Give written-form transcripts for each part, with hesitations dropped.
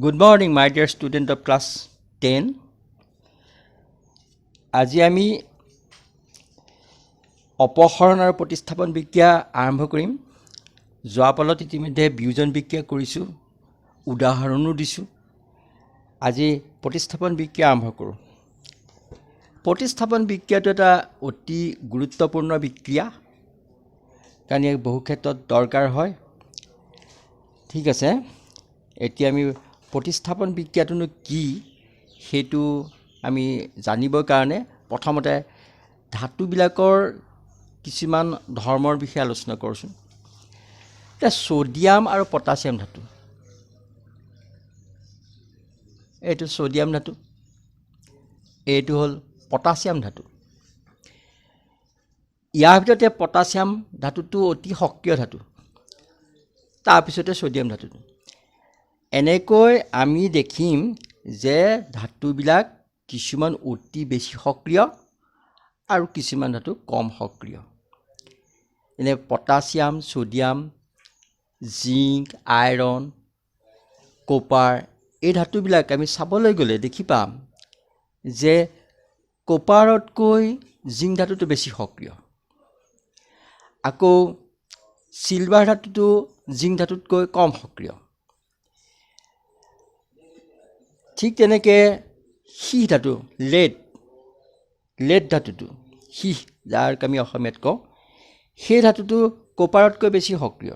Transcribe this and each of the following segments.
Good morning, my dear student of class 10. আজি আমি অপহৰণ আৰু প্ৰতিস্থাপন বিক্ৰিয়া আৰম্ভ কৰিম। যোৱাপালত ইতিমধ্যে বিয়োজন বিক্ৰিয়া কৰিছোঁ, উদাহৰণো দিছোঁ। আজি প্ৰতিস্থাপন বিক্ৰিয়া আৰম্ভ কৰোঁ। প্ৰতিস্থাপন বিক্ৰিয়াটো এটা অতি গুৰুত্বপূৰ্ণ বিক্ৰিয়া, কাৰণ ইয়াক বহু ক্ষেত্ৰত দৰকাৰ হয়। ঠিক আছে, এতিয়া আমি প্ৰতিস্থাপন বিক্ৰিয়াটোনো কি সেইটো আমি জানিবৰ কাৰণে প্ৰথমতে ধাতুবিলাকৰ কিছুমান ধৰ্মৰ বিষয়ে আলোচনা কৰোঁচোন। এতিয়া ছ'ডিয়াম আৰু পটাছিয়াম ধাতু, এইটো ছ'ডিয়াম ধাতু, এইটো হ'ল পটাছিয়াম ধাতু। ইয়াৰ ভিতৰতে পটাছিয়াম ধাতুটো অতি সক্ৰিয় ধাতু, তাৰপিছতে ছ'ডিয়াম ধাতুটো। এনেকৈ আমি দেখিম যে ধাতুবিলাক কিছুমান অতি বেছি সক্ৰিয় আৰু কিছুমান ধাতু কম সক্ৰিয়। এনে potassium, sodium, zinc, iron, copper, এই ধাতুবিলাক আমি চাবলৈ গ'লে দেখি পাম যে কপাৰতকৈ জিংক ধাতুটো বেছি সক্ৰিয়। আকৌ চিলভাৰ ধাতুটো জিংক ধাতুতকৈ কম সক্ৰিয়। ঠিক তেনেকৈ সীহ ধাতু, লেড ধাতুটো, সীহ যাক আমি অসমীয়াত কওঁ, সেই ধাতুটো কপাৰতকৈ বেছি সক্ৰিয়।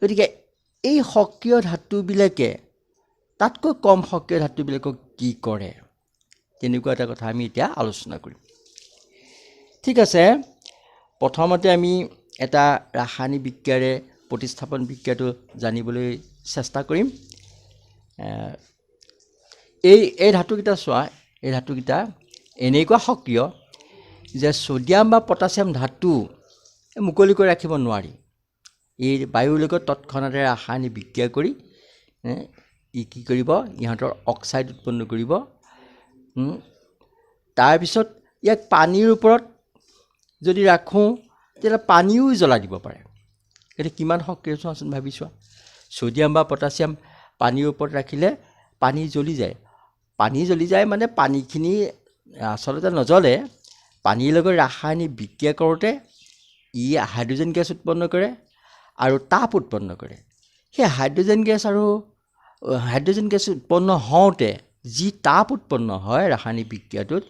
গতিকে এই সক্ৰিয় ধাতুবিলাকে তাতকৈ কম সক্ৰিয় ধাতুবিলাকক কি কৰে, তেনেকুৱা এটা কথা আমি এতিয়া আলোচনা কৰিম। ঠিক আছে, প্ৰথমতে আমি এটা ৰাসায়নিক বিক্ৰিয়াৰে প্ৰতিস্থাপন বিক্ৰিয়াটো জানিবলৈ চেষ্টা কৰিম। এই ধাতুকেইটা চোৱা, এই ধাতুকেইটা এনেকুৱা সক্ৰিয় যে ছ'ডিয়াম বা পটাছিয়াম ধাতু মুকলিকৈ ৰাখিব নোৱাৰি। এই বায়ুৰ লগত তৎক্ষণাতে ৰাসায়নিক বিক্ৰিয়া কৰি ই কি কৰিব, ইহঁতৰ অক্সাইড উৎপন্ন কৰিব। তাৰপিছত ইয়াক পানীৰ ওপৰত যদি ৰাখোঁ তেতিয়া পানীও জ্বলাই দিব পাৰে। এতিয়া কিমান সক্ৰিয় চোৱাচোন, ভাবি চোৱা। ছ'ডিয়াম বা পটাছিয়াম পানীৰ ওপৰত ৰাখিলে পানী জ্বলি যায়। পানী জ্বলি যায় মানে পানীখিনি আচলতে নজ্বলে, পানীৰ লগত ৰাসায়নিক বিক্ৰিয়া কৰোঁতে ই হাইড্ৰজেন গেছ উৎপন্ন কৰে আৰু তাপ উৎপন্ন কৰে। সেই হাইড্ৰজেন গেছ উৎপন্ন হওঁতে যি তাপ উৎপন্ন হয় ৰাসায়নিক বিক্ৰিয়াটোত,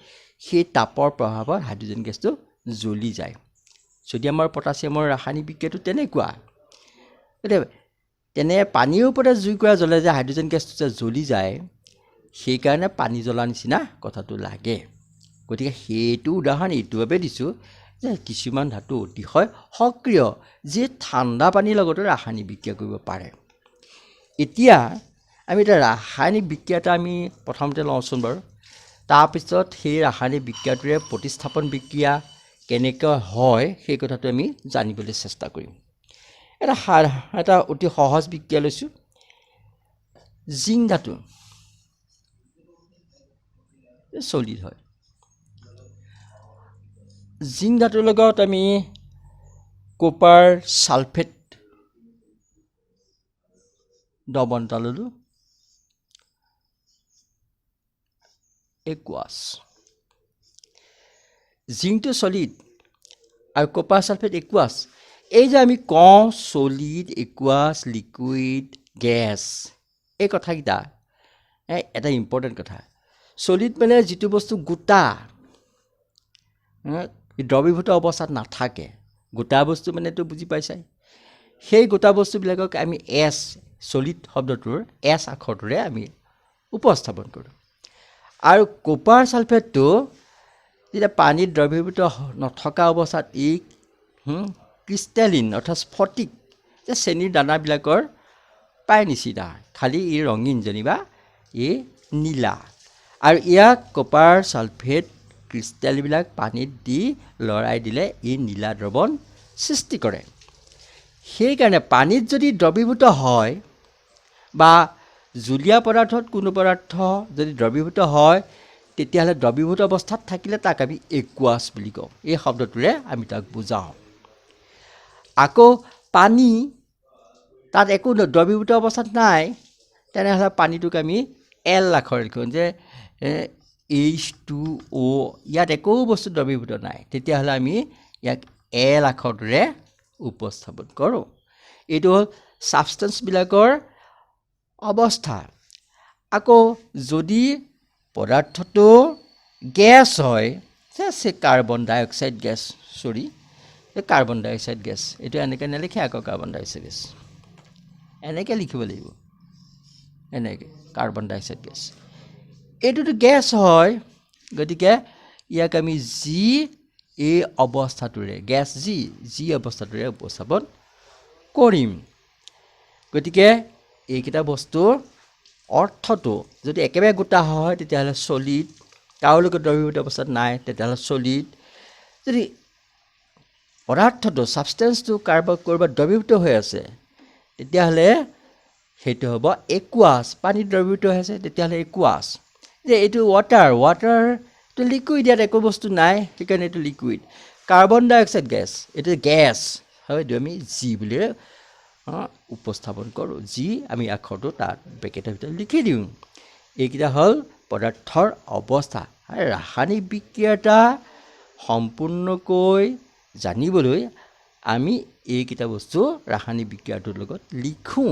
সেই তাপৰ প্ৰভাৱত হাইড্ৰজেন গেছটো জ্বলি যায়। ছ'ডিয়াম আৰু পটাছিয়ামৰ ৰাসায়নিক বিক্ৰিয়াটো তেনেকুৱা। এতিয়া তেনে পানীৰ ওপৰতে জুই কৰা জ্বলে যে হাইড্ৰজেন গেছটো যে জ্বলি যায়, সেইকাৰণে পানী জ্বলা নিচিনা কথাটো লাগে। গতিকে সেইটো উদাহৰণ এইটোৰ বাবে দিছোঁ যে কিছুমান ধাতু অতিশয় সক্ৰিয়, যি ঠাণ্ডা পানীৰ লগতো ৰাসায়নিক বিক্ৰিয়া কৰিব পাৰে। এতিয়া আমি এটা ৰাসায়নিক বিক্ৰিয়া এটা আমি প্ৰথমতে লওঁচোন বাৰু। তাৰপিছত সেই ৰাসায়নিক বিক্ৰিয়াটোৰে প্ৰতিস্থাপন বিক্ৰিয়া কেনেকৈ হয় সেই কথাটো আমি জানিবলৈ চেষ্টা কৰিম। এটা অতি সহজ বিক্ৰিয়া লৈছোঁ। জিংক ধাতু চলিড হয়। জিংক ধাতুৰ লগত আমি কপাৰ ছালফেট দ্ৰৱণ এটা ল'লোঁ, একুৱাছ। জিংকটো চলিড আৰু কপাৰ ছালফেট একুৱাছ। এই যে আমি কওঁ চলিড, একুৱাছ, লিকুইড, গেছ, এই কথাকেইটা এটা ইম্পৰ্টেণ্ট কথা। চলিড মানে যিটো বস্তু গোটা, দ্ৰৱীভূত অৱস্থাত নাথাকে। গোটা বস্তু মানেতো বুজি পাইছাই। সেই গোটা বস্তুবিলাকক আমি এছ, চলিড শব্দটোৰ এছ আখৰটোৰে আমি উপস্থাপন কৰোঁ। আৰু কপাৰ ছালফেটটো যেতিয়া পানীত দ্ৰৱীভূত নথকা অৱস্থাত ই ক্ৰিষ্টেলিন অৰ্থাৎ স্ফটিক, যে চেনীৰ দানাবিলাকৰ প্ৰায় নিচিনা, খালি ই ৰঙীন, যেনিবা ই নীলা। আৰু ইয়াক কপাৰ ছালফেট ক্ৰিষ্টেলবিলাক পানীত দি লৰাই দিলে ই নীলা দ্ৰৱণ সৃষ্টি কৰে। সেইকাৰণে পানীত যদি দ্ৰৱীভূত হয় বা জুলীয়া পদাৰ্থত কোনো পদাৰ্থ যদি দ্ৰৱীভূত হয়, তেতিয়াহ'লে দ্ৰৱীভূত অৱস্থাত থাকিলে তাক আমি একুৱাছ বুলি কওঁ। এই শব্দটোৰে আমি তাক বুজাওঁ। আকৌ পানী তাত একো দ্ৰৱীভূত অৱস্থাত নাই, তেনেহ'লে পানীটোক আমি এল আখৰ লিখোঁ যে H2O ইয়াত একো বস্তু দ্ৰৱীভূত নাই তেতিয়াহ'লে আমি ইয়াক এল আখৰটোৰে উপস্থাপন কৰোঁ এইটো হ'ল ছাবষ্টেন্সবিলাকৰ অৱস্থা আকৌ যদি পদাৰ্থটো গেছ হয় যে কাৰ্বন ডাই অক্সাইড গেছ কাৰ্বন ডাই অক্সাইড গেছ এইটো এনেকৈ নেলিখে আকৌ কাৰ্বন ডাই অক্সাইড গেছ এনেকৈ লিখিব লাগিব এনেকৈ কাৰ্বন ডাই অক্সাইড গেছ এইটোতো গেছ হয় গতিকে ইয়াক আমি জি এই অৱস্থাটোৰে গেছ জি অৱস্থাটোৰে উপস্থাপন কৰিম গতিকে এইকেইটা বস্তুৰ অৰ্থটো যদি একেবাৰে গোটা হয় তেতিয়াহ'লে চলিড কাৰো লগত দ্ৰৱীভূত অৱস্থাত নাই তেতিয়াহ'লে চলিড যদি পদাৰ্থটো ছাবষ্টেন্সটো ক'ৰবাত দ্ৰৱীভূত হৈ আছে তেতিয়াহ'লে সেইটো হ'ব একুৱাছ পানীত দ্ৰৱীভূত হৈ আছে তেতিয়াহ'লে একুৱাছ যে এইটো ৱাটাৰটো লিকুইড ইয়াত একো বস্তু নাই সেইকাৰণে এইটো লিকুইড কাৰ্বন ডাই অক্সাইড গেছ এইটো গেছ হয়তো আমি জি বুলি উপস্থাপন কৰোঁ যি আমি আখৰটো তাত ব্ৰেকেটৰ ভিতৰত লিখি দিওঁ এইকেইটা হ'ল পদাৰ্থৰ অৱস্থা আৰু ৰাসায়নিক বিক্ৰিয়া এটা সম্পূৰ্ণকৈ জানিবলৈ আমি এইকেইটা বস্তু ৰাসায়নিক বিক্ৰিয়াটোৰ লগত লিখোঁ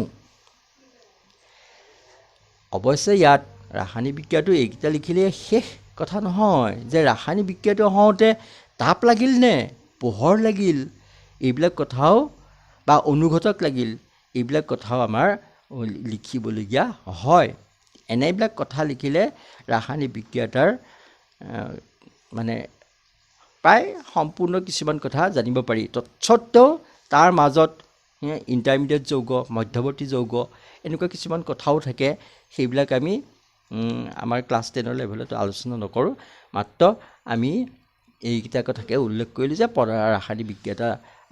অৱশ্যে ইয়াত ৰাসায়নিক বিক্ৰিয়াটো এইকেইটা লিখিলে শেষ কথা নহয় যে ৰাসায়নিক বিক্ৰিয়াটো হওঁতে তাপ লাগিল নে পোহৰ লাগিল এইবিলাক কথাও বা অনুঘটক লাগিল এইবিলাক কথাও আমাৰ লিখিবলগীয়া হয় এনেবিলাক কথা লিখিলে ৰাসায়নিক বিক্ৰিয়া এটাৰ মানে প্ৰায় সম্পূৰ্ণ কিছুমান কথা জানিব পাৰি তৎসত্ত্বেও তাৰ মাজত ইণ্টাৰমিডিয়েট যৌগ মধ্যৱৰ্তী যৌগ এনেকুৱা কিছুমান কথাও থাকে সেইবিলাক আমি আমাৰ ক্লাছ 10 লেভেলত আলোচনা নকৰোঁ মাত্ৰ আমি এইকেইটা কথাকে উল্লেখ কৰিলোঁ যে ৰাসায়নিক বিক্ৰিয়া এটা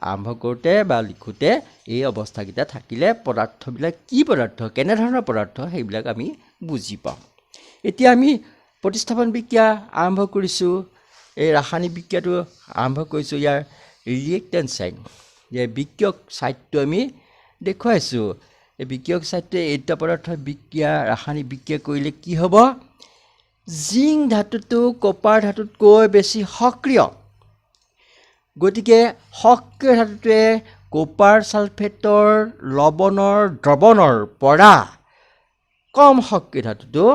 আৰম্ভ কৰোঁতে বা লিখোঁতে এই অৱস্থাকেইটা থাকিলে পদাৰ্থবিলাক কি পদাৰ্থ কেনেধৰণৰ পদাৰ্থ সেইবিলাক আমি বুজি পাওঁ এতিয়া আমি প্ৰতিস্থাপন বিক্ৰিয়া আৰম্ভ কৰিছোঁ এই ৰাসায়নিক বিক্ৰিয়াটো আৰম্ভ কৰিছোঁ ইয়াৰ ৰিয়েক্টেন্ট ছাইড যে বিক্ৰিয়ক ছাইডটো আমি দেখুৱাইছোঁ এই বিক্ৰিয়ক ছাইডটোৱে এইটা পদাৰ্থৰ বিক্ৰিয়া ৰাসায়নিক বিক্ৰিয়া কৰিলে কি হ'ব জিংক ধাতুটো কপাৰ ধাতুতকৈ বেছি সক্ৰিয় গতিকে সক্ৰিয় ধাতুটোৱে কপাৰ ছালফেটৰ লৱণৰ দ্ৰৱণৰ পৰা কম সক্ৰিয় ধাতুটো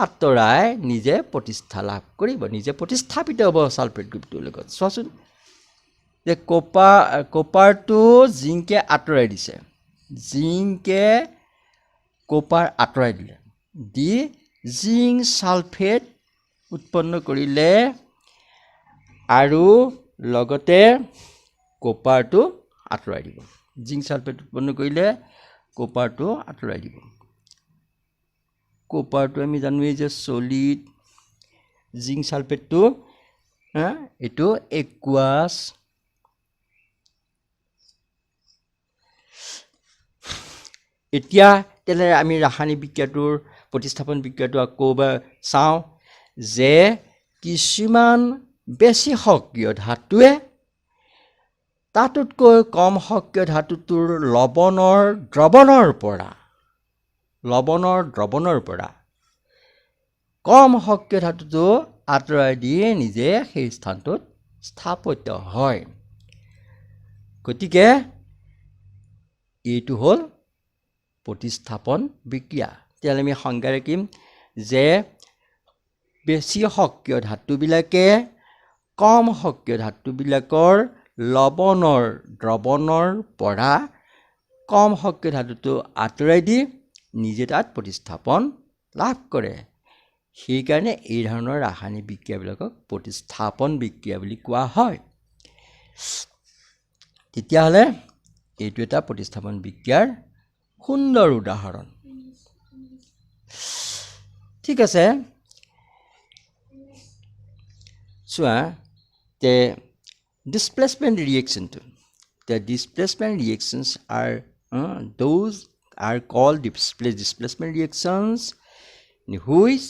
আঁতৰাই নিজে প্ৰতিষ্ঠা লাভ কৰিব নিজে প্ৰতিস্থাপিত হ'ব ছালফেট গ্ৰুপটোৰ লগত চোৱাচোন যে কপাৰটো জিংকে আঁতৰাই দিছে জিংকে কপাৰ আঁতৰাই দিলে দি জিংক ছালফেট উৎপন্ন কৰিলে আৰু লগতে কপাৰটো আঁতৰাই দিব জিংক ছালফেট উৎপন্ন কৰিলে কপাৰটো আঁতৰাই দিব কপাৰটো আমি জানোৱেই যে চলিড জিংক ছালফেটটো এইটো একুৱাছ এতিয়া তেনে আমি ৰাসায়নিক বিক্ৰিয়াটোৰ প্ৰতিস্থাপন বিক্ৰিয়াটো আকৌ এবাৰ চাওঁ যে কিছুমান বেছি সক্ৰিয় ধাতুৱে তাতোতকৈ কম সক্ৰিয় ধাতুটোৰ লৱণৰ দ্ৰৱণৰ পৰা কম সক্ৰিয় ধাতুটো আঁতৰাই দিয়ে নিজে সেই স্থানটোত স্থাপত্য হয় গতিকে এইটো হ'ল প্ৰতিস্থাপন বিক্ৰিয়া তেতিয়াহ'লে আমি সংজ্ঞা ৰাখিম যে বেছি সক্ৰিয় ধাতুবিলাকে কম সক্ৰিয় ধাতুবিলাকৰ লৱণৰ দ্ৰৱণৰ পৰা কম সক্ৰিয় ধাতুটো আঁতৰাই দি নিজে তাত প্ৰতিস্থাপন লাভ কৰে সেইকাৰণে এই ধৰণৰ ৰাসায়নিক বিক্ৰিয়াবিলাকক প্ৰতিস্থাপন বিক্ৰিয়া বুলি কোৱা হয় তেতিয়াহ'লে এইটো এটা প্ৰতিস্থাপন বিক্ৰিয়াৰ সুন্দৰ উদাহৰণ ঠিক আছে চোৱা the displacement reactions are those are called displacement reactions in which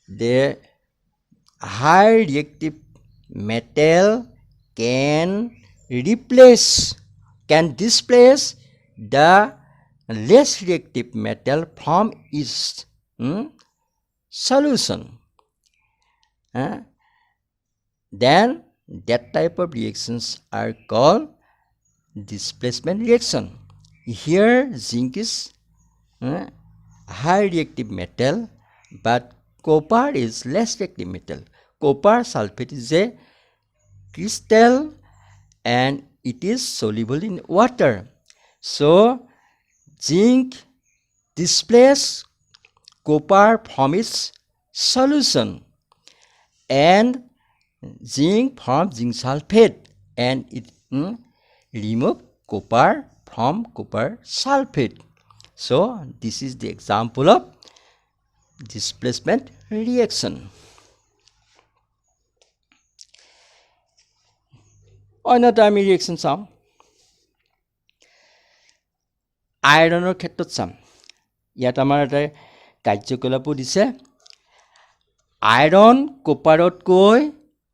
the high reactive metal can displace the less reactive metal from its solution, then that type of reactions are called displacement reaction. Here zinc is high reactive metal, but copper is less reactive metal. Copper sulfate is a crystal and it is soluble in water. So zinc displaces copper from its solution, and zinc forms zinc sulfate, and it remove copper from copper sulfate. So this is the example of displacement reaction. অন্যটা আমি reaction চাওঁ আইৰণৰ ক্ষেত্ৰত চাম ইয়াত আমাৰ এটা কাৰ্যকলাপো দিছে আইৰণ কপাৰতকৈ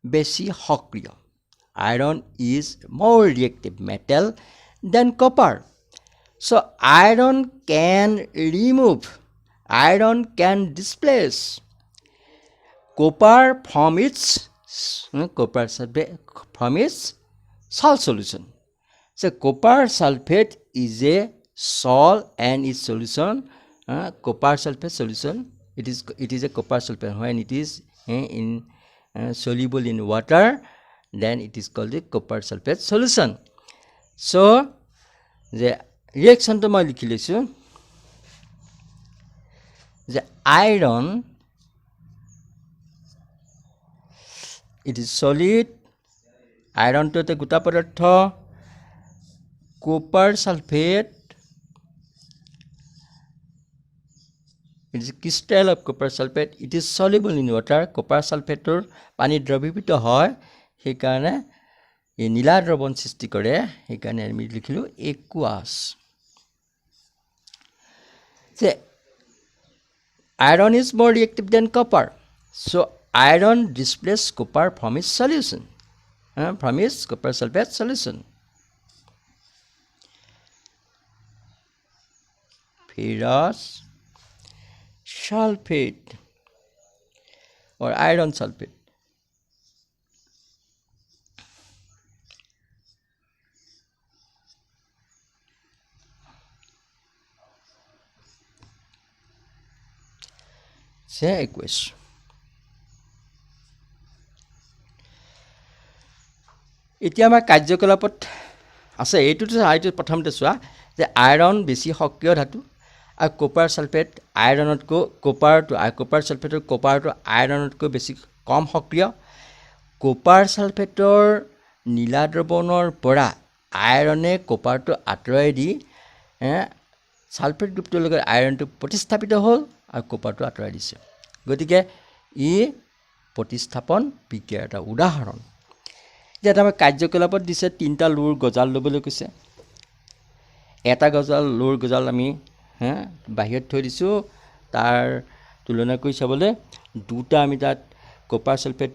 বেছি সক্ৰিয় iron is more reactive metal than copper. So iron can remove, iron can displace copper from its salt solution. So copper sulfate is a salt and its solution, copper sulfate solution, it is a copper sulfate. When it is soluble in water, then it is called the copper sulfate solution. So the reaction to my liquidation, the iron, it is solid, iron to the guta padartho, copper sulfate, it is a crystal of copper sulfate, it is soluble in water. Copper sulfate or pani দ্রবীভূত হয় সেইকাৰণে এই নীলা দ্ৰৱণ সৃষ্টি কৰে সেইকাৰণে আমি লিখিলো aqueous. যে iron is more reactive than copper, so iron displaces copper from its solution, from its copper sulfate solution. Ferrous sulfate or iron sulfate, say aqueous. এতিয়া আমাৰ কাৰ্যকলাপত আছে এইটোতো প্ৰথমতে চোৱা যে আইৰণ বেছি সক্ৰিয় ধাতু আৰু কপাৰ সালফেট আইৰণতকৈ কপাৰ সালফেটৰ কপাৰটো আইৰণতকৈ বেছি কম সক্ৰিয় কপাৰ সালফেটৰ নীলা দ্ৰৱণৰ পৰা আইৰণে কপাৰটো আঁতৰাই দি সালফেট গ্ৰুপটোৰ লগত আইৰণটো প্ৰতিস্থাপিত হ'ল আৰু কপাৰটো আঁতৰাই দিছে গতিকে ই প্ৰতিস্থাপন বিক্ৰিয়াৰ এটা উদাহৰণ যে আমাৰ কাৰ্যকলাপত দিছে তিনটা লোৰ গজাল ল'বলৈ কৈছে এটা গজাল লোৰ গজাল আমি বাহিৰত থৈ দিছোঁ তাৰ তুলনা কৰি চাবলৈ দুটা আমি তাত কপাৰ সালফেট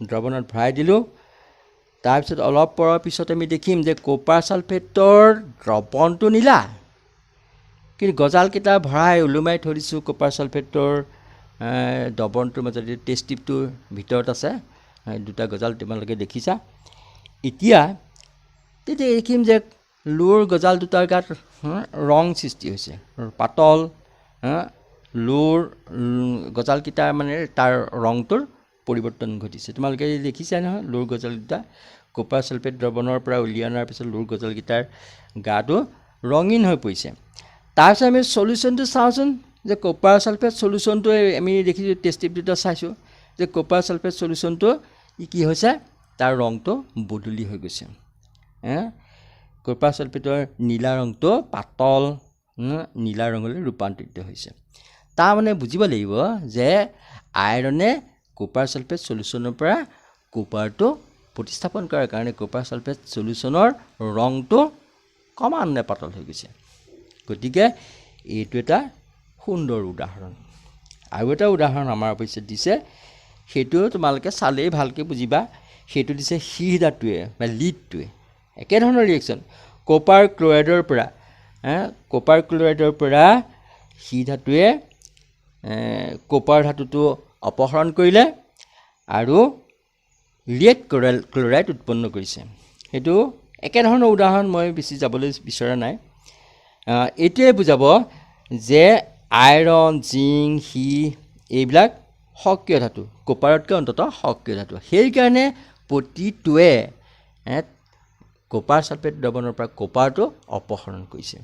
দ্ৰৱণত ভৰাই দিলোঁ তাৰপিছত অলপ পৰৰ পিছত আমি দেখিম যে কপাৰ সালফেটৰ দ্ৰৱণটো নীলা কিন্তু গজালকেইটা ভৰাই ওলোমাই থৈ দিছোঁ কপাৰ সালফেটৰ দ্ৰৱণটোৰ মাজত টেষ্ট টিউবটোৰ ভিতৰত আছে দুটা গজাল তোমালোকে দেখিছা এতিয়া তেতিয়া দেখিম যে লোৰ গজাল দুটাৰ গাত ৰং সৃষ্টি হৈছে পাতল লোৰ গজালকেইটা মানে তাৰ ৰংটোৰ পৰিৱৰ্তন ঘটিছে তোমালোকে দেখিছা নহয় লোৰ গজাল দুটা কপাৰ সালফেট দ্ৰৱণৰ পৰা উলিয়াই অনাৰ পিছত লোৰ গজালকেইটাৰ গাটো ৰঙীন হৈ পৰিছে তাৰপিছত আমি সলিউশ্যনটো চাওঁচোন যে কপাৰ সালফেট সলিউশ্যনটো আমি দেখিছোঁ টেষ্ট টিউব দুটা চাইছোঁ যে কপাৰ সালফেট সলিউশ্যনটো কি হৈছে তাৰ ৰংটো বদলি হৈ গৈছে কপাৰ সালফেটৰ নীলা ৰংটো পাতল নীলা ৰঙলৈ ৰূপান্তৰিত হৈছে তাৰমানে বুজিব লাগিব যে আইৰণে কপাৰ সালফেট সলিউশ্যনৰ পৰা কপাৰটো প্ৰতিস্থাপন কৰাৰ কাৰণে কপাৰ সালফেট সলিউশ্যনৰ ৰংটো ক্ৰমান্বয়ে পাতল হৈ গৈছে গতিকে এইটো এটা সুন্দৰ উদাহৰণ আৰু এটা উদাহৰণ আমাৰ অৱশ্যে দিছে সেইটো তোমালোকে চালেই ভালকৈ বুজিবা সেইটো দিছে সীহ ধাতুৱে বা লিডটোৱে একেধৰণৰ ৰিয়েকশ্যন কপাৰ ক্লৰাইডৰ পৰা কপাৰ ক্লৰাইডৰ পৰা সি ধাতুৱে কপাৰ ধাতুটো অপহৰণ কৰিলে আৰু ৰেড ক্লৰাইড উৎপন্ন কৰিছে। সেইটো একেধৰণৰ উদাহৰণ মই বেছি যাবলৈ বিচৰা নাই। এইটোৱে বুজাব যে আইৰণ, জিংক, সি এইবিলাক সক্ৰিয় ধাতু, কপাৰতকৈ অন্ততঃ সক্ৰিয় ধাতু। সেইকাৰণে প্ৰতিটোৱে কপাৰ ছালফেট দ্ৰৱণৰ পৰা কপাৰটো অপহৰণ কৰিছে।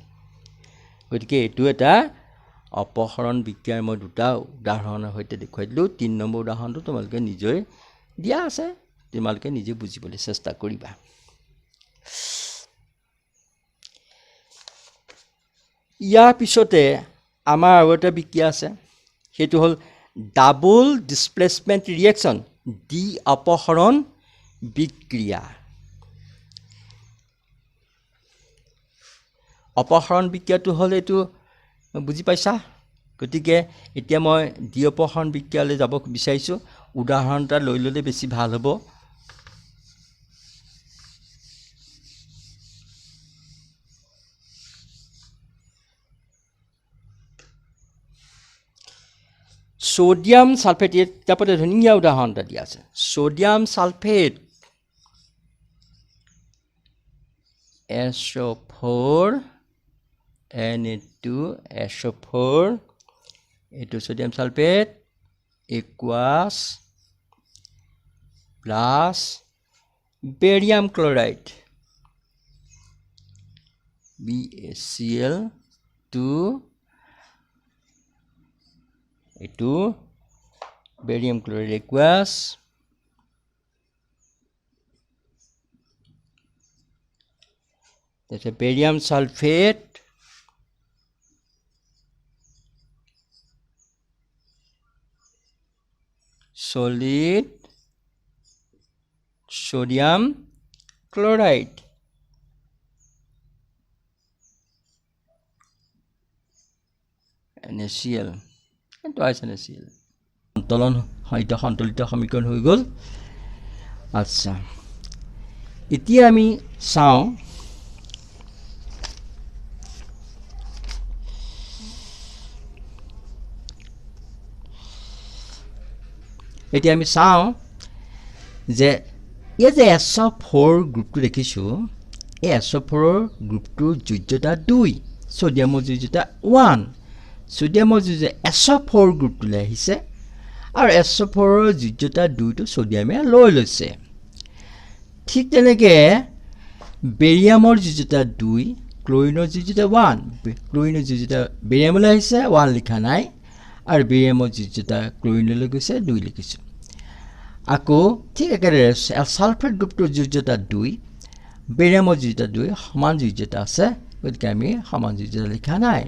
গতিকে এইটো এটা অপহৰণ বিক্ৰিয়াৰ মই দুটা উদাহৰণৰ সৈতে দেখুৱাই দিলোঁ। ৩ নম্বৰ উদাহৰণটো তোমালোকে নিজেই দিয়া আছে, তোমালোকে নিজে বুজিবলৈ চেষ্টা কৰিবা। ইয়াৰ পিছতে আমাৰ আৰু এটা বিক্ৰিয়া আছে, সেইটো হ'ল ডাবল ডিছপ্লেচমেণ্ট ৰিয়েকশ্যন, দ্বি অপহৰণ বিক্ৰিয়া। অপহৰণ বিক্ৰিয়াটো হ'ল এইটো বুজি পাইছা? গতিকে এতিয়া মই দ্বি অপহৰণ বিক্ৰিয়ালৈ যাব বিচাৰিছোঁ। উদাহৰণ এটা লৈ ল'লে বেছি ভাল হ'ব। সোডিয়াম সালফেট, তারপরে ধুনীয়া উদাহৰণ এটা দিয়া আছে। সোডিয়াম সালফেট SO4 Na2SO4, এইটো sodium sulphate equals plus barium chloride BaCl2, এইটো বেৰিয়াম ক্লোৰাইড ইকুয়াস তাৰপিছত barium sulphate solid sodium chloride, NaCl, twice NaCl, সন্তলিত সমীকৰণ হৈ গ'ল। আচ্ছা, এতিয়া আমি চাওঁ যে এই যে SO4 গ্ৰুপটো দেখিছোঁ, এই SO4 গ্ৰুপটোৰ যোজ্যতা 2, সোডিয়ামৰ যোজ্যতা 1। সোডিয়ামৰ যোজ্যতা SO4 গ্ৰুপটোলৈ আহিছে আৰু SO4ৰ যোজ্যতা 2টো সোডিয়ামে লৈ লৈছে। ঠিক তেনেকৈ বেৰিয়ামৰ যোজ্যতা 2, ক্লৰিনৰ যোজ্যতা 1। ক্লৰিনৰ যোজ্যতা বেৰিয়ামলৈ আহিছে, 1 লিখা নাই, আৰু বেৰিয়ামৰ যোজ্যতা ক্লৰিনলৈ গৈছে, 2 লিখিছোঁ। আকৌ ঠিক একেদৰে সালফেট গ্ৰুপটোৰ যোজ্যতা 2, বেৰিয়ামৰ যোজ্যতা 2 সমান যোজ্যতা আছে, গতিকে আমি সমান যোজ্যতা লিখা নাই।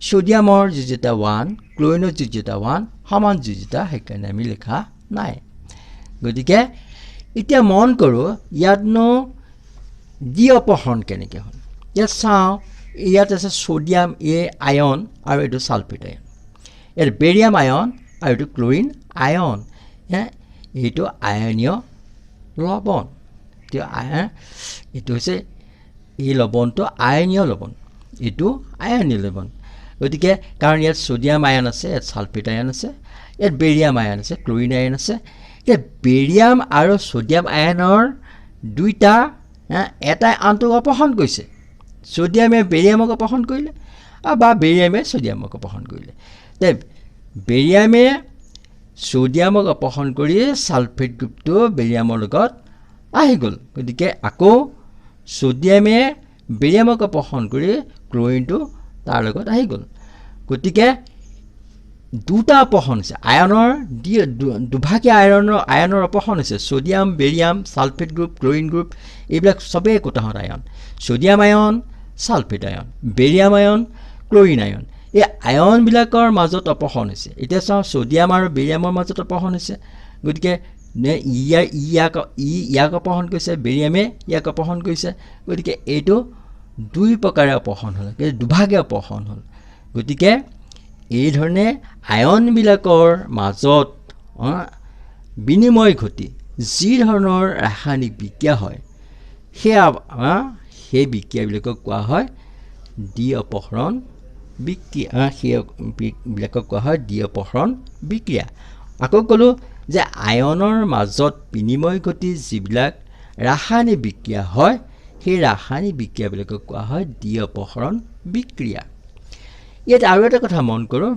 সোডিয়ামৰ যোজ্যতা 1, ক্লৰিনৰ যোজ্যতা 1 সমান যোজ্যতা, সেইকাৰণে আমি লিখা নাই। গতিকে এতিয়া মন কৰোঁ ইয়াতনো দ্বি অপহৰণ কেনেকৈ হ'ল। ইয়াত চাওঁ, ইয়াত আছে সোডিয়াম আয়ন আৰু এইটো সালফেট আয়ন, ইয়াত বেৰিয়াম আয়ন আৰু এইটো ক্লৰিন আয়ন। এইটো আয়নীয় লৱণ, এইটো হৈছে এই লৱণটো আয়নীয় লৱণ, এইটো আয়নীয় লৱণ। গতিকে কাৰণ ইয়াত সোডিয়াম আয়ন আছে, ইয়াত সালফেট আয়ন আছে, ইয়াত বেৰিয়াম আয়ন আছে, ক্লৰিন আয়ন আছে। এতিয়া বেৰিয়াম আৰু সোডিয়াম আয়নৰ দুইটা এটাই আনটোক অপহৰণ কৰিছে। সোডিয়ামে বেৰিয়ামক অপহৰণ কৰিলে বা বেৰিয়ামে সোডিয়ামক অপহৰণ কৰিলে। বেৰিয়ামে সোডিয়ামক অপহৰণ কৰি সালফেট গ্ৰুপটো বেৰিয়ামৰ লগত আহি গ'ল। গতিকে আকৌ সোডিয়ামে বেৰিয়ামক অপহৰণ কৰি ক্লৰিনটো তাৰ লগত আহি গ'ল। গতিকে দুটা অপহৰণ হৈছে, আয়নৰ দুভাগীয় আয়নৰ অপহৰণ হৈছে। Sodium, barium, sulphate group, chlorine group, এইবিলাক চবেই একোটাহঁত আয়ন। সোডিয়াম আয়ন, সালফেট আয়ন, বেৰিয়াম আয়ন, ক্লৰিন আয়ন, এই আয়নবিলাকৰ মাজত অপহৰণ হৈছে। এতিয়া চাওঁ, সোডিয়াম আৰু বেৰিয়ামৰ মাজত অপহৰণ হৈছে। গতিকে ইয়াক অপহৰণ কৰিছে, বেৰিয়ামে ইয়াক অপহৰণ কৰিছে। গতিকে এইটো দুই প্ৰকাৰে অপহৰণ হ'ল, দুভাগে অপহৰণ হ'ল। গতিকে এইধৰণে আয়নবিলাকৰ মাজত বিনিময় ঘটি যি ধৰণৰ ৰাসায়নিক বিক্ৰিয়া হয়, সেই বিক্ৰিয়াবিলাকক কোৱা হয় দ্বি অপহৰণ বিক্ৰিয়া সেইবিলাকক কোৱা হয় দ্বি অপহৰণ বিক্ৰিয়া আকৌ ক'লোঁ যে আয়নৰ মাজত বিনিময় ঘটি যিবিলাক ৰাসায়নিক বিক্ৰিয়া হয় সেই ৰাসায়নিক বিক্ৰিয়াবিলাকক কোৱা হয় দ্বি অপহৰণ বিক্ৰিয়া ইয়াত আৰু এটা কথা মন কৰোঁ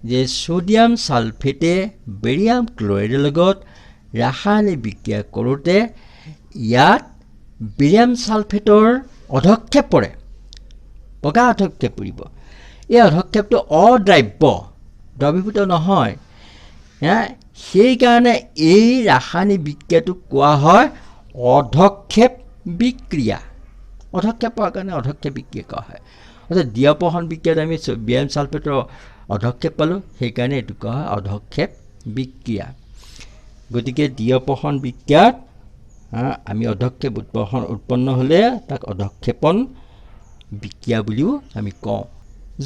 যে সোডিয়াম সালফেটে বেৰিয়াম ক্লৰাইডৰ লগত ৰাসায়নিক বিক্ৰিয়া কৰোঁতে ইয়াত বেৰিয়াম সালফেটৰ অধক্ষেপ পৰে বগা অধক্ষেপ পৰিব এই অধক্ষেপটো অদ্ৰাব্য দ্ৰৱীভূত নহয় সেইকাৰণে এই ৰাসায়নিক বিক্ৰিয়াটোক কোৱা হয় অধক্ষেপ বিক্ৰিয়া অধক্ষেপ পোৱাৰ কাৰণে অধক্ষেপ বিক্ৰিয়া কোৱা হয় অৰ্থাৎ দ্বি অপহৰণ বিক্ৰিয়াত আমি বেৰিয়াম সালফেটৰ অধক্ষেপ পালোঁ সেইকাৰণে এইটো কোৱা হয় অধক্ষেপ বিক্ৰিয়া গতিকে দ্বি অপহৰণ বিক্ৰিয়াত আমি অধক্ষেপ উৎপন্ন হ'লে তাক অধক্ষেপণ বিক্ৰিয়া বুলিও আমি কওঁ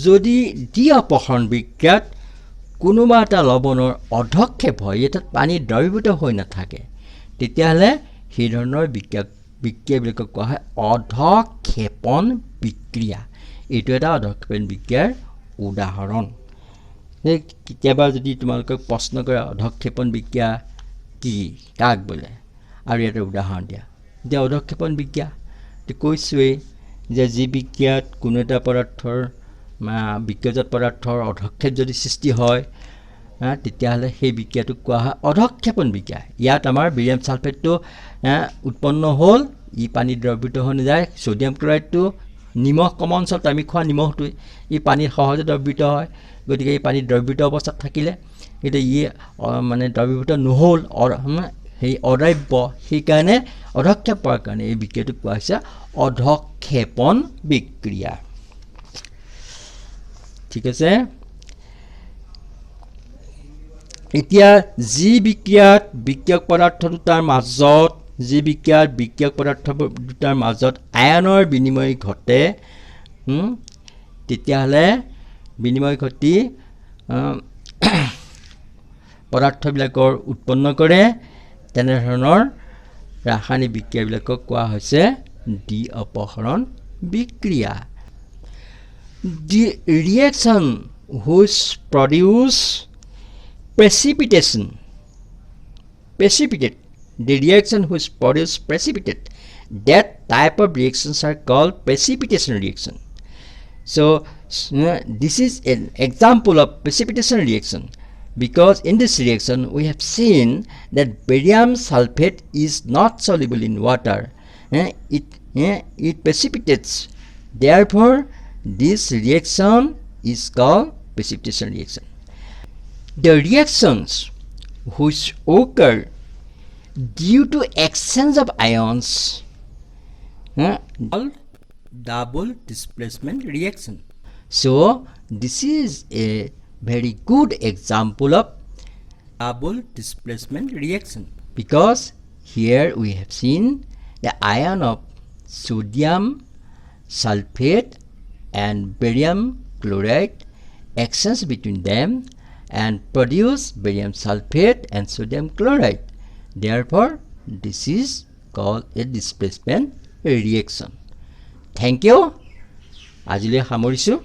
যদি দ্বি অপহৰণ বিক্ৰিয়াত কোনোবা এটা লৱণৰ অধক্ষেপ হয় অৰ্থাৎ পানী দ্ৰৱীভূত হৈ নাথাকে তেতিয়াহ'লে সেই ধৰণৰ বিক্ৰিয়াবিলাকক কোৱা হয় অধক্ষেপণ বিক্ৰিয়া এইটো এটা অধক্ষেপণ বিক্ৰিয়াৰ উদাহৰণ কেতিয়াবা যদি তোমালোকক প্ৰশ্ন কৰে অধক্ষেপণ বিক্ৰিয়া কি কাক বোলে আৰু এটা উদাহৰণ দিয়া যে অধক্ষেপণ বিক্ৰিয়া কৈছোৱেই যে যি বিক্ৰিয়াত কোনো এটা পদাৰ্থৰ বিক্ৰিয়জাত পদাৰ্থৰ অধক্ষেপ যদি সৃষ্টি হয় তেতিয়াহ'লে সেই বিক্ৰিয়াটোক কোৱা হয় অধক্ষেপণ বিক্ৰিয়া ইয়াত আমাৰ বেৰিয়াম সালফেটটো উৎপন্ন হ'ল ই পানীত দ্ৰৱীভূত হৈ নাযায় সোডিয়াম ক্লৰাইডটো নিমখ কম অঞ্চলত আমি খোৱা নিমখটোৱে ই পানীত সহজে দ্ৰৱীভূত হয় গতিকে এই পানীত দ্ৰৱীভূত অৱস্থাত থাকিলে এতিয়া ই মানে দ্ৰৱীভূত নহ'ল সেই অদ্ৰাব্য সেইকাৰণে অধক্ষেপ পোৱাৰ কাৰণে এই বিক্ৰিয়াটোক কোৱা হৈছে অধক্ষেপণ বিক্ৰিয়া ঠিক আছে এতিয়া যি বিক্ৰিয়াত বিক্ৰিয়ক পদাৰ্থ দুটাৰ মাজত বিক্ৰিয়ক পদাৰ্থ দুটাৰ মাজত আয়নৰ বিনিময় ঘটে তেতিয়াহ'লে বিনিময় ঘটি পদাৰ্থবিলাকৰ উৎপন্ন কৰে তেনেধৰণৰ ৰাসায়নিক বিক্ৰিয়াবিলাকক কোৱা হৈছে দ্বি অপহৰণ বিক্ৰিয়া The reaction which produce precipitate, the reaction which produce precipitate, that type of reactions are called precipitation reaction. So this is an example of precipitation reaction because in this reaction we have seen that barium sulfate is not soluble in water. It precipitates. Therefore this reaction is called precipitation reaction. The reactions which occur due to exchange of ions called double displacement reaction. So this is a very good example of double displacement reaction because here we have seen the ion of sodium sulfate and barium chloride exchange between them and produce barium sulfate and sodium chloride. Therefore, this is called a displacement reaction. Thank you. আজিলৈ সামৰিছোঁ।